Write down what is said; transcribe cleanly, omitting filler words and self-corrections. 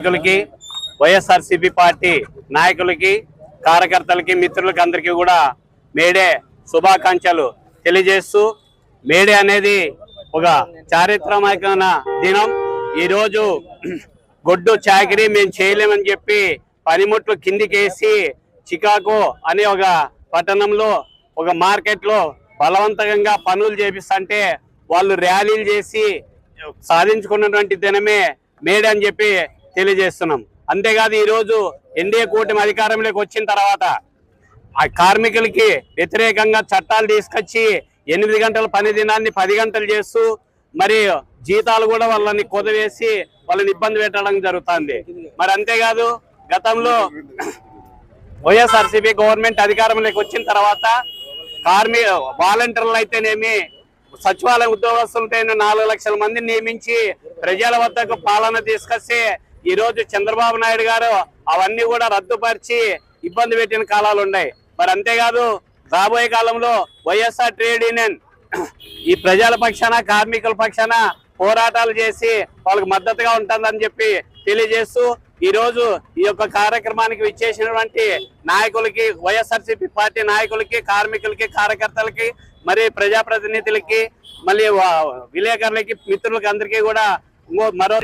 నాయకులకి వైఎస్ఆర్సీపీ పార్టీ నాయకులకి కార్యకర్తలకి మిత్రులకి అందరికీ కూడా మేడే శుభాకాంక్షలు తెలియజేస్తూ మేడే అనేది ఒక చారిత్రాత్మకమైన దినం. ఈరోజు గొడ్డు చాకిరీ మేము చేయలేమని చెప్పి పనిముట్లు కిందికేసి చికాగో అనే ఒక పట్టణంలో ఒక మార్కెట్లో బలవంతంగా పనులు చేపిస్తుంటే వాళ్ళు ర్యాలీలు చేసి సాధించుకున్నటువంటి దినమే మేడే అని చెప్పి తెలియజేస్తున్నాం. అంతేకాదు ఈరోజు ఎన్డీఏ కూటమి అధికారంలోకి వచ్చిన తర్వాత ఆ కార్మికులకి వ్యతిరేకంగా చట్టాలు తీసుకొచ్చి 8 గంటల పని దినాన్ని 10 గంటలు చేస్తూ మరి జీతాలు కూడా వాళ్ళని కొదవేసి వాళ్ళని ఇబ్బంది పెట్టడం జరుగుతుంది. మరి అంతేకాదు గతంలో వైఎస్ఆర్సీపీ గవర్నమెంట్ అధికారంలోకి వచ్చిన తర్వాత వాలంటీర్లు అయితేనేమి సచివాలయ ఉద్యోగస్తులైన 4 లక్షల మందిని నియమించి ప్రజల వద్దకు పాలన తీసుకొస్తే ఈ రోజు చంద్రబాబు నాయుడు గారు అవన్నీ కూడా రద్దుపరిచి ఇబ్బంది పెట్టిన కాలాలు ఉన్నాయి. మరి అంతేకాదు రాబోయే కాలంలో వైఎస్ఆర్ ట్రేడ్ యూనియన్ ఈ ప్రజల పక్షాన కార్మికుల పక్షాన పోరాటాలు చేసి వాళ్ళకి మద్దతుగా ఉంటుందని చెప్పి తెలియజేస్తూ ఈ రోజు ఈ యొక్క కార్యక్రమానికి విచ్చేసినటువంటి నాయకులకి వైఎస్ఆర్సీపీ పార్టీ నాయకులకి కార్మికులకి కార్యకర్తలకి మరి ప్రజాప్రతినిధులకి మళ్ళీ విలేకరులకి మిత్రులకి అందరికీ కూడా మరో